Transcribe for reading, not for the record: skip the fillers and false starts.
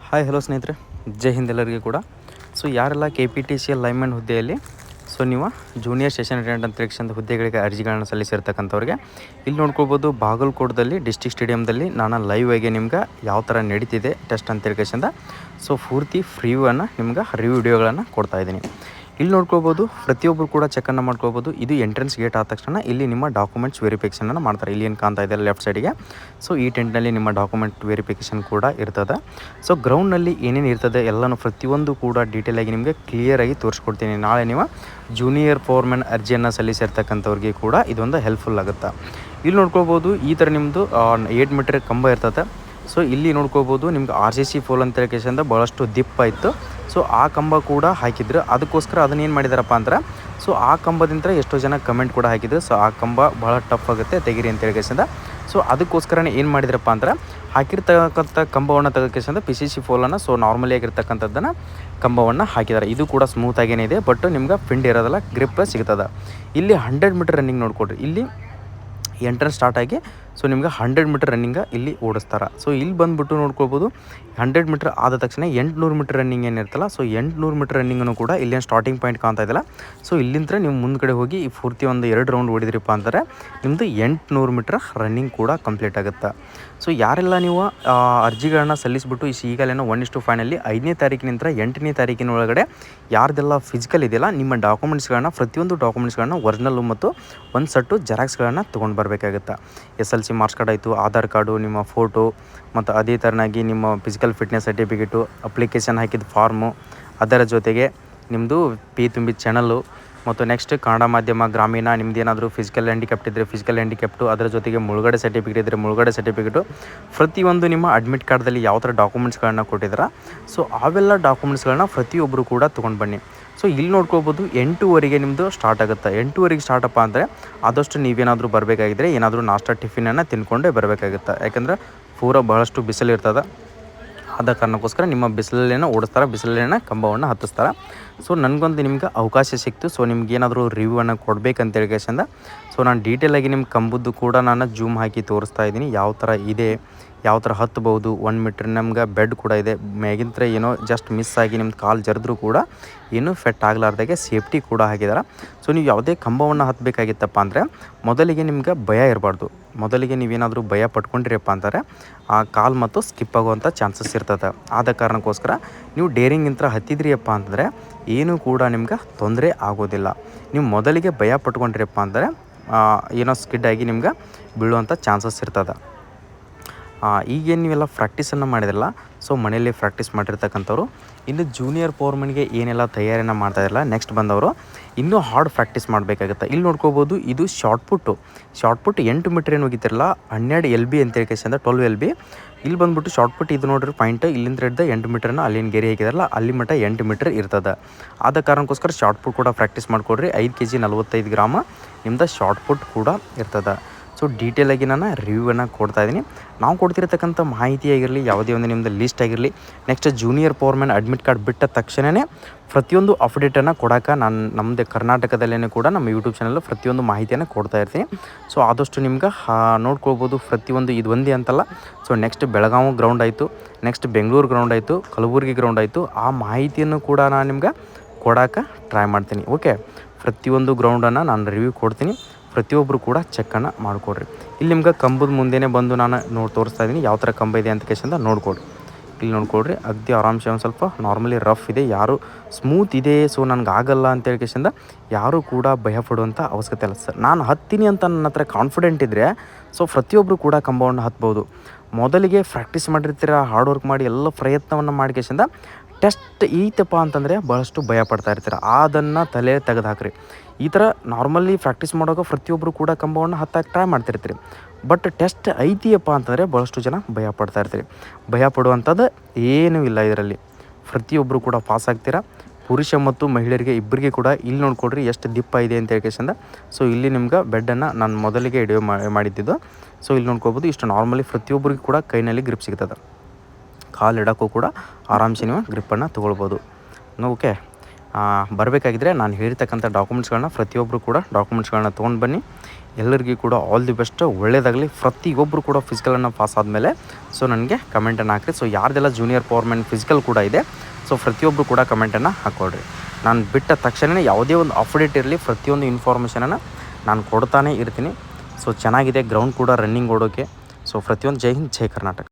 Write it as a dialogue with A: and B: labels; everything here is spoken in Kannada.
A: ಹಾಯ್ ಹಲೋ ಸ್ನೇಹಿತರೆ, ಜೈ ಹಿಂದ್ ಎಲ್ಲರಿಗೂ ಕೂಡ. ಸೊ ಯಾರೆಲ್ಲ KPTCL ಲೈನ್ಮನ್ ಹುದ್ದೆಯಲ್ಲಿ ನೀವು ಜೂನಿಯರ್ ಸೆಷನ್ ಅಟೆಂಡೆಂಟ್ ಅಂತರಿಕ್ಷಣದ ಹುದ್ದೆಗಳಿಗೆ ಅರ್ಜಿಗಳನ್ನು ಸಲ್ಲಿಸಿರ್ತಕ್ಕಂಥವ್ರಿಗೆ ಇಲ್ಲಿ ನೋಡ್ಕೊಳ್ಬೋದು. ಬಾಗಲಕೋಟದಲ್ಲಿ ಡಿಸ್ಟ್ರಿಕ್ಟ್ ಸ್ಟೇಡಿಯಮ್ದಲ್ಲಿ ನಾನು ಲೈವ್ ಆಗಿ ನಿಮ್ಗೆ ಯಾವ ಥರ ನಡೀತಿದೆ ಟೆಸ್ಟ್ ಅಂತರಿಕ್ಷಣದ ಸೊ ಪೂರ್ತಿ ಫ್ರೀವನ್ನು ನಿಮ್ಗೆ ರಿವ್ಯೂ ವಿಡಿಯೋಗಳನ್ನು ಕೊಡ್ತಾಯಿದ್ದೀನಿ. ಇಲ್ಲಿ ನೋಡ್ಕೊಳ್ಬೋದು, ಪ್ರತಿಯೊಬ್ಬರು ಕೂಡ ಚೆಕನ್ನು ಮಾಡ್ಕೊಳ್ಬೋದು. ಇದು ಎಂಟ್ರೆನ್ಸ್ ಗೇಟ್ ಆದ ತಕ್ಷಣ ಇಲ್ಲಿ ನಿಮ್ಮ ಡಾಕ್ಯುಮೆಂಟ್ಸ್ ವೆರಿಫಿಕೇಷನನ್ನು ಮಾಡ್ತಾರೆ. ಇಲ್ಲಿ ಏನು ಕಾಣ್ತಾ ಇದೆ ಲೆಫ್ಟ್ ಸೈಡಿಗೆ, ಸೊ ಈ ಟೆಂಟ್ನಲ್ಲಿ ನಿಮ್ಮ ಡಾಕ್ಯುಮೆಂಟ್ ವೆರಿಫಿಕೇಷನ್ ಕೂಡ ಇರ್ತದೆ. ಸೊ ಗ್ರೌಂಡ್ನಲ್ಲಿ ಏನೇನು ಇರ್ತದೆ ಎಲ್ಲನೂ ಪ್ರತಿಯೊಂದು ಕೂಡ ಡೀಟೇಲಾಗಿ ನಿಮಗೆ ಕ್ಲಿಯರಾಗಿ ತೋರಿಸ್ಕೊಡ್ತೀನಿ. ನಾಳೆ ನೀವು ಜೂನಿಯರ್ ಫೋರ್ಮೆನ್ ಅರ್ಜಿಯನ್ನು ಸಲ್ಲಿಸಿರ್ತಕ್ಕಂಥವ್ರಿಗೆ ಕೂಡ ಇದೊಂದು ಹೆಲ್ಪ್ಫುಲ್ ಆಗುತ್ತೆ. ಇಲ್ಲಿ ನೋಡ್ಕೊಳ್ಬೋದು, ಈ ಥರ ನಿಮ್ಮದು 8 ಮೀಟರ್ ಕಂಬ ಇರ್ತದೆ. ಸೊ ಇಲ್ಲಿ ನೋಡ್ಕೋಬೋದು, ನಿಮ್ಗೆ RCC ಪೋಲ್ ಅಂತ ಕೇಸಿಂದ ಭಾಳಷ್ಟು ದಿಪ್ಪ ಇತ್ತು. ಸೊ ಆ ಕಂಬ ಕೂಡ ಹಾಕಿದ್ರು. ಅದಕ್ಕೋಸ್ಕರ ಅದನ್ನೇನು ಮಾಡಿದಾರಪ್ಪ ಅಂದ್ರೆ, ಸೊ ಆ ಕಂಬದಿಂದ ಎಷ್ಟೋ ಜನ ಕಮೆಂಟ್ ಕೂಡ ಹಾಕಿದ್ರು. ಸೊ ಆ ಕಂಬ ಭಾಳ ಟಫ್ ಆಗುತ್ತೆ ತೆಗೀರಿ ಅಂತ ಕೇಸಿಂದ. ಸೊ ಅದಕ್ಕೋಸ್ಕರನೇ ಏನು ಮಾಡಿದ್ರಪ್ಪ ಅಂದ್ರೆ, ಹಾಕಿರ್ತಕ್ಕಂಥ ಕಂಬವನ್ನು ತೆಗೆದ PCC ಪೋಲನ್ನು ಸೊ ನಾರ್ಮಲಿ ಆಗಿರ್ತಕ್ಕಂಥದ್ದನ್ನು ಕಂಬವನ್ನು ಹಾಕಿದ್ದಾರೆ. ಇದು ಕೂಡ ಸ್ಮೂತಾಗೇನೆ ಇದೆ, ಬಟ್ ನಿಮ್ಗೆ ಪಿಂಡ್ ಇರೋದಲ್ಲ, ಗ್ರಿಪ್ ಸಿಗ್ತದೆ. ಇಲ್ಲಿ 100 ಮೀಟರ್ ರನ್ನಿಂಗ್ ನೋಡ್ಕೊಡ್ರಿ. ಇಲ್ಲಿ ಎಂಟ್ರೆನ್ಸ್ ಸ್ಟಾರ್ಟ್ ಆಗಿ ಸೊ ನಿಮ್ಗೆ 100 ಮೀಟರ್ ರನ್ನಿಂಗ ಇಲ್ಲಿ ಓಡಿಸ್ತಾರೆ. ಸೊ ಇಲ್ಲಿ ಬಂದುಬಿಟ್ಟು ನೋಡ್ಕೊಳ್ಬೋದು, 100 ಮೀಟರ್ ಆದ ತಕ್ಷಣ 800 ಮೀಟರ್ ರನ್ನಿಂಗ್ ಏನಿರ್ತಲ್ಲ, ಸೊ 800 ಮೀಟರ್ ರನ್ನಿಂಗನ್ನು ಕೂಡ ಇಲ್ಲೇನು ಸ್ಟಾರ್ಟಿಂಗ್ ಪಾಯಿಂಟ್ ಕಾಣ್ತಾ ಇದೆಯಲ್ಲ, ಸೊ ಇಲ್ಲಿಂದ ನೀವು ಮುಂದ್ಗಡೆ ಹೋಗಿ ಈ ಪೂರ್ತಿ ಒಂದು 2 ರೌಂಡ್ ಹೊಡಿದ್ರಿಪ್ಪ ಅಂದರೆ ನಿಮ್ಮದು 800 ಮೀಟರ್ ರನ್ನಿಂಗ್ ಕೂಡ ಕಂಪ್ಲೀಟ್ ಆಗುತ್ತೆ. ಸೊ ಯಾರೆಲ್ಲ ನೀವು ಅರ್ಜಿಗಳನ್ನ ಸಲ್ಲಿಸಿಬಿಟ್ಟು ಈಗಲೇನೋ 1:5 5ನೇ ತಾರೀಕಿನಿಂದ 8ನೇ ತಾರೀಕಿನ ಒಳಗಡೆ ಯಾರ್ದೆಲ್ಲ ಫಿಸಿಕಲ್ ಇದೆಯಲ್ಲ, ನಿಮ್ಮ ಡಾಕ್ಯುಮೆಂಟ್ಸ್ಗಳನ್ನ ಪ್ರತಿಯೊಂದು ಡಾಕ್ಯುಮೆಂಟ್ಸ್ಗಳನ್ನ ಒರಿಜಿನಲ್ಲು ಮತ್ತು ಒಂದು ಸೆಟ್ಟು ಜೆರಾಕ್ಸ್ಗಳನ್ನು ತೊಗೊಂಡು ಬರಬೇಕಾಗುತ್ತೆ. SLC ಮಾರ್ಕ್ಸ್ ಕಾರ್ಡ್ ಆಯಿತು, ಆಧಾರ್ ಕಾರ್ಡು, ನಿಮ್ಮ ಫೋಟೋ, ಮತ್ತು ಅದೇ ಥರನಾಗಿ ನಿಮ್ಮ ಫಿಸಿಕಲ್ ಫಿಟ್ನೆಸ್ ಸರ್ಟಿಫಿಕೇಟು, ಅಪ್ಲಿಕೇಶನ್ ಹಾಕಿದ ಫಾರ್ಮು, ಅದರ ಜೊತೆಗೆ ನಿಮ್ಮದು ತುಂಬಿದ ಚಾನಲ್ಲು, ಮತ್ತು ನೆಕ್ಸ್ಟ್ ಕನ್ನಡ ಮಾಧ್ಯಮ ಗ್ರಾಮೀಣ, ನಿಮ್ದು ಏನಾದರೂ ಫಿಸಿಕಲ್ ಹ್ಯಾಂಡಿಕ್ಯಾಪ್ಟ್ ಇದ್ದರೆ ಫಿಸಿಕಲ್ ಹ್ಯಾಂಡಿಕ್ಯಾಪ್ಟು, ಅದರ ಜೊತೆಗೆ ಮುಳುಗಡೆ ಸರ್ಟಿಫಿಕೇಟ್ ಇದ್ದರೆ ಮುಳುಗಡೆ ಸರ್ಟಿಫಿಕೇಟು, ಪ್ರತಿಯೊಂದು ನಿಮ್ಮ ಅಡ್ಮಿಟ್ ಕಾರ್ಡ್ದಲ್ಲಿ ಯಾವ ಥರ ಡಾಕ್ಯುಮೆಂಟ್ಸ್ಗಳನ್ನ ಕೊಟ್ಟಿದ್ದಾರೆ, ಸೊ ಅವೆಲ್ಲ ಡಾಕ್ಯುಮೆಂಟ್ಸ್ಗಳನ್ನ ಪ್ರತಿಯೊಬ್ಬರು ಕೂಡ ತೊಗೊಂಡು ಬನ್ನಿ. ಸೊ ಇಲ್ಲಿ ನೋಡ್ಕೊಳ್ಬೋದು, 8:00 ನಿಮ್ಮದು ಸ್ಟಾರ್ಟ್ ಆಗುತ್ತೆ. 8:00 ಸ್ಟಾರ್ಟಪ್ಪ ಅಂದರೆ ಆದಷ್ಟು ನೀವೇನಾದರೂ ಬರಬೇಕಾಗಿದ್ದರೆ ಏನಾದರೂ ನಾಷ್ಟ ಟಿಫಿನನ್ನು ತಿನ್ಕೊಂಡೇ ಬರಬೇಕಾಗುತ್ತೆ. ಯಾಕೆಂದರೆ ಪೂರ ಬಹಳಷ್ಟು ಬಿಸಿಲು ಇರ್ತದೆ. ಆದ ಕಾರಣಕ್ಕೋಸ್ಕರ ನಿಮ್ಮ ಬಿಸಿಲಲ್ಲೇನೋ ಓಡಿಸ್ತಾರೆ, ಬಿಸಿಲಲ್ಲೇನೋ ಕಂಬವನ್ನು ಹತ್ತಿಸ್ತಾರೆ. ಸೊ ನನಗೊಂದು ನಿಮ್ಗೆ ಅವಕಾಶ ಸಿಕ್ತು. ಸೊ ನಿಮ್ಗೇನಾದರೂ ರಿವ್ಯೂವನ್ನು ಕೊಡಬೇಕಂತೇಳಿ ಕೇಸಿಂದ ಸೊ ನಾನು ಡೀಟೇಲಾಗಿ ನಿಮ್ಮ ಕಂಬದ್ದು ಕೂಡ ನಾನು ಜೂಮ್ ಹಾಕಿ ತೋರಿಸ್ತಾ ಇದ್ದೀನಿ, ಯಾವ ಥರ ಇದೆ, ಯಾವ ಥರ ಹತ್ಬೋದು. 1 ಮೀಟ್ರ್ ನಮ್ಗೆ ಬೆಡ್ ಕೂಡ ಇದೆ. ಮ್ಯಾಗಿಂತ್ರ ಏನೋ ಜಸ್ಟ್ ಮಿಸ್ ಆಗಿ ನಿಮ್ದು ಕಾಲು ಜರಿದ್ರೂ ಕೂಡ ಏನೂ ಫೆಟ್ ಆಗಲಾರ್ದಾಗೆ ಸೇಫ್ಟಿ ಕೂಡ ಹಾಕಿದ್ದಾರೆ. ಸೊ ನೀವು ಯಾವುದೇ ಕಂಬವನ್ನು ಹತ್ತಬೇಕಾಗಿತ್ತಪ್ಪ ಅಂದರೆ ಮೊದಲಿಗೆ ನಿಮ್ಗೆ ಭಯ ಇರಬಾರ್ದು. ಮೊದಲಿಗೆ ನೀವೇನಾದರೂ ಭಯ ಪಟ್ಕೊಂಡಿರಪ್ಪ ಅಂತಾರೆ ಆ ಕಾಲು ಮತ್ತು ಸ್ಕಿಪ್ ಆಗುವಂಥ ಚಾನ್ಸಸ್ ಇರ್ತದೆ. ಆದ ಕಾರಣಕ್ಕೋಸ್ಕರ ನೀವು ಡೇರಿಂಗಿಂತ ಹತ್ತಿದ್ರಿಯಪ್ಪ ಅಂತಂದರೆ ಏನೂ ಕೂಡ ನಿಮ್ಗೆ ತೊಂದರೆ ಆಗೋದಿಲ್ಲ. ನೀವು ಮೊದಲಿಗೆ ಭಯ ಪಟ್ಕೊಂಡಿರಪ್ಪ ಅಂದರೆ ಏನೋ ಸ್ಕಿಡ್ ಆಗಿ ನಿಮ್ಗೆ ಬೀಳುವಂಥ ಚಾನ್ಸಸ್ ಇರ್ತದೆ. ಈಗೇನು ನೀವೆಲ್ಲ ಪ್ರಾಕ್ಟೀಸನ್ನು ಮಾಡಿದ್ರಲ್ಲ, ಸೊ ಮನೆಯಲ್ಲಿ ಪ್ರಾಕ್ಟೀಸ್ ಮಾಡಿರ್ತಕ್ಕಂಥವ್ರು ಇನ್ನು ಜೂನಿಯರ್ ಫೋರ್ಮನ್ಗೆ ಏನೆಲ್ಲ ತಯಾರಿನ ಮಾಡ್ತಾಯಿರಲ್ಲ, ನೆಕ್ಸ್ಟ್ ಬಂದವರು ಇನ್ನೂ ಹಾರ್ಡ್ ಪ್ರಾಕ್ಟೀಸ್ ಮಾಡಬೇಕಾಗುತ್ತೆ. ಇಲ್ಲಿ ನೋಡ್ಕೋಬೋದು, ಇದು ಶಾರ್ಟ್ ಪುಟ್ 8 ಮೀಟ್ರ್ ಏನು ಹೋಗಿತ್ತಿರಲ್ಲ, 12 LB ಅಂತ ಕೇಸಿಂದ 12 LB. ಇಲ್ಲಿ ಬಂದುಬಿಟ್ಟು ಶಾರ್ಟ್ ಪುಟ್ ಇದು ನೋಡ್ರಿ ಪಾಯಿಂಟ್, ಇಲ್ಲಿಂದ ಹಿಡ್ದು 8 ಮೀಟ್ರನ್ನ ಅಲ್ಲಿನ ಗೆರೆ ಹಾಕಿದಾರಲ್ಲ ಅಲ್ಲಿ ಮಟ್ಟ 8 ಮೀಟ್ರ್ ಇರ್ತದೆ. ಆದ ಕಾರಣಕ್ಕೋಸ್ಕರ ಶಾರ್ಟ್ ಪುಟ್ ಕೂಡ ಪ್ರಾಕ್ಟೀಸ್ ಮಾಡಿಕೊಡ್ರಿ. 5 kg 45 ಗ್ರಾಮ ನಿಮ್ದು ಶಾರ್ಟ್ ಪುಟ್ ಕೂಡ ಇರ್ತದೆ. ಸೊ ಡೀಟೇಲಾಗಿ ನಾನು ರಿವ್ಯೂವನ್ನು ಕೊಡ್ತಾಯಿದ್ದೀನಿ. ನಾವು ಕೊಡ್ತಿರ್ತಕ್ಕಂಥ ಮಾಹಿತಿ ಆಗಿರಲಿ, ಯಾವುದೇ ಒಂದು ನಿಮ್ಮದು ಲಿಸ್ಟ್ ಆಗಿರಲಿ, next junior foremen admit card ಬಿಟ್ಟ ತಕ್ಷಣವೇ ಪ್ರತಿಯೊಂದು ಅಪ್ಡೇಟನ್ನು ಕೊಡೋಕೆ ನಾನು ನಮ್ಮದೇ ಕರ್ನಾಟಕದಲ್ಲೇ ಕೂಡ ನಮ್ಮ ಯೂಟ್ಯೂಬ್ ಚಾನಲ್ ಪ್ರತಿಯೊಂದು ಮಾಹಿತಿಯನ್ನು ಕೊಡ್ತಾ ಇರ್ತೀನಿ. ಸೊ ಆದಷ್ಟು ನಿಮ್ಗೆ ನೋಡ್ಕೊಳ್ಬೋದು. ಪ್ರತಿಯೊಂದು ಇದು ಒಂದೇ ಅಂತಲ್ಲ, ಸೊ ನೆಕ್ಸ್ಟ್ ಬೆಳಗಾವಿ ಗ್ರೌಂಡ್ ಆಯಿತು, ನೆಕ್ಸ್ಟ್ ಬೆಂಗಳೂರು ಗ್ರೌಂಡ್ ಆಯಿತು, ಕಲಬುರಗಿ ಗ್ರೌಂಡ್ ಆಯಿತು, ಆ ಮಾಹಿತಿಯನ್ನು ಕೂಡ ನಾನು ನಿಮ್ಗೆ ಕೊಡೋಕೆ ಟ್ರೈ ಮಾಡ್ತೀನಿ. ಓಕೆ, ಪ್ರತಿಯೊಂದು ಗ್ರೌಂಡನ್ನು ನಾನು ರಿವ್ಯೂ ಕೊಡ್ತೀನಿ. ಪ್ರತಿಯೊಬ್ಬರು ಕೂಡ ಚೆಕ್ಕನ್ನು ಮಾಡಿಕೊಡ್ರಿ. ಇಲ್ಲಿ ನಿಮ್ಗೆ ಕಂಬದ ಮುಂದೆನೇ ಬಂದು ನಾನು ತೋರಿಸ್ತಾ ಇದ್ದೀನಿ ಯಾವ ಥರ ಕಂಬ ಇದೆ ಅಂತ ಕೇಸಿಂದ ನೋಡ್ಕೊಡ್ರಿ. ಇಲ್ಲಿ ನೋಡ್ಕೊಡ್ರಿ, ಅಗದಿ ಆರಾಮ್ಸೆ ಒಂದು ಸ್ವಲ್ಪ ನಾರ್ಮಲಿ ರಫ್ ಇದೆ, ಯಾರು ಸ್ಮೂತ್ ಇದೆ ಸೊ ನನಗೆ ಆಗಲ್ಲ ಅಂತೇಳಿ ಕೇಸಿಂದ ಯಾರೂ ಕೂಡ ಭಯ ಪಡುವಂಥ ಅವಶ್ಯಕತೆ ಇಲ್ಲ ಸರ್. ನಾನು ಹತ್ತೀನಿ ಅಂತ ನನ್ನ ಹತ್ರ ಕಾನ್ಫಿಡೆಂಟ್ ಇದ್ದರೆ ಸೊ ಪ್ರತಿಯೊಬ್ಬರು ಕೂಡ ಕಂಬವನ್ನು ಹತ್ಬೋದು. ಮೊದಲಿಗೆ ಪ್ರಾಕ್ಟೀಸ್ ಮಾಡಿರ್ತೀರ, ಹಾರ್ಡ್ ವರ್ಕ್ ಮಾಡಿ ಎಲ್ಲ ಪ್ರಯತ್ನವನ್ನು ಮಾಡಿ ಕೇಸಿಂದ ಟೆಸ್ಟ್ ಐತಪ್ಪ ಅಂತಂದರೆ ಭಾಳಷ್ಟು ಭಯ ಪಡ್ತಾ ಇರ್ತೀರ. ಅದನ್ನು ತಲೆ ತೆಗೆದು ಹಾಕ್ರಿ. ಈ ಥರ ನಾರ್ಮಲಿ ಪ್ರಾಕ್ಟೀಸ್ ಮಾಡೋಕೆ ಪ್ರತಿಯೊಬ್ಬರು ಕೂಡ ಕಂಬವನ್ನು ಹತ್ತಕ್ಕೆ ಟ್ರೈ ಮಾಡ್ತಿರ್ತೀರಿ. ಬಟ್ ಟೆಸ್ಟ್ ಐತಿಯಪ್ಪ ಅಂತಂದರೆ ಭಾಳಷ್ಟು ಜನ ಭಯ ಪಡ್ತಾ ಇರ್ತೀರಿ. ಭಯ ಪಡುವಂಥದ್ದು ಏನೂ ಇಲ್ಲ ಇದರಲ್ಲಿ. ಪ್ರತಿಯೊಬ್ಬರು ಕೂಡ ಪಾಸ್ ಆಗ್ತೀರಾ. ಪುರುಷ ಮತ್ತು ಮಹಿಳೆಯರಿಗೆ ಇಬ್ಬರಿಗೆ ಕೂಡ ಇಲ್ಲಿ ನೋಡ್ಕೊಡ್ರಿ ಎಷ್ಟು ದಿಪ್ಪ ಇದೆ ಅಂತ ಹೇಳ್ಕೇಸಿಂದ. ಸೊ ಇಲ್ಲಿ ನಿಮ್ಗೆ ಬೆಡ್ಡನ್ನು ನಾನು ಮೊದಲಿಗೆ ವಿಡಿಯೋ ಮಾಡಿದ್ದಿದ್ದು. ಸೊ ಇಲ್ಲಿ ನೋಡ್ಕೊಬೋದು, ಇಷ್ಟು ನಾರ್ಮಲಿ ಪ್ರತಿಯೊಬ್ಬರಿಗೂ ಕೂಡ ಕೈನಲ್ಲಿ ಗ್ರಿಪ್ ಸಿಗ್ತದೆ. ಕಾಲು ಇಡೋಕ್ಕೂ ಕೂಡ ಆರಾಮ್ಸೆ ನೀವು ಗ್ರಿಪ್ಪನ್ನು ತೊಗೊಳ್ಬೋದು. ಓಕೆ, ಬರಬೇಕಾಗಿದ್ದರೆ ನಾನು ಹೇಳಿರ್ತಕ್ಕಂಥ ಡಾಕ್ಯುಮೆಂಟ್ಸ್ಗಳನ್ನ ಪ್ರತಿಯೊಬ್ಬರು ಕೂಡ ಡಾಕ್ಯುಮೆಂಟ್ಸ್ಗಳನ್ನ ತೊಗೊಂಡು ಬನ್ನಿ. ಎಲ್ಲರಿಗೂ ಕೂಡ ಆಲ್ ದಿ ಬೆಸ್ಟ್, ಒಳ್ಳೆಯದಾಗಲಿ. ಪ್ರತಿಯೊಬ್ಬರು ಕೂಡ ಫಿಸಿಕಲನ್ನು ಪಾಸ್ ಆದಮೇಲೆ ಸೊ ನನಗೆ ಕಮೆಂಟನ್ನು ಹಾಕಿರಿ. ಸೊ ಯಾರ್ದೆಲ್ಲ ಜೂನಿಯರ್ ಪವರ್ಮ್ಯಾನ್ ಫಿಸಿಕಲ್ ಕೂಡ ಇದೆ ಸೊ ಪ್ರತಿಯೊಬ್ಬರು ಕೂಡ ಕಮೆಂಟನ್ನು ಹಾಕ್ಕೊಳ್ರಿ. ನಾನು ಬಿಟ್ಟ ತಕ್ಷಣವೇ ಯಾವುದೇ ಒಂದು ಅಪ್ಡೇಟ್ ಇರಲಿ ಪ್ರತಿಯೊಂದು ಇನ್ಫಾರ್ಮೇಷನನ್ನು ನಾನು ಕೊಡ್ತಾನೇ ಇರ್ತೀನಿ. ಸೊ ಚೆನ್ನಾಗಿದೆ ಗ್ರೌಂಡ್ ಕೂಡ ರನ್ನಿಂಗ್ ಓಡೋಕ್ಕೆ. ಸೊ ಪ್ರತಿಯೊಂದು ಜೈ ಹಿಂದ್, ಜೈ ಕರ್ನಾಟಕ.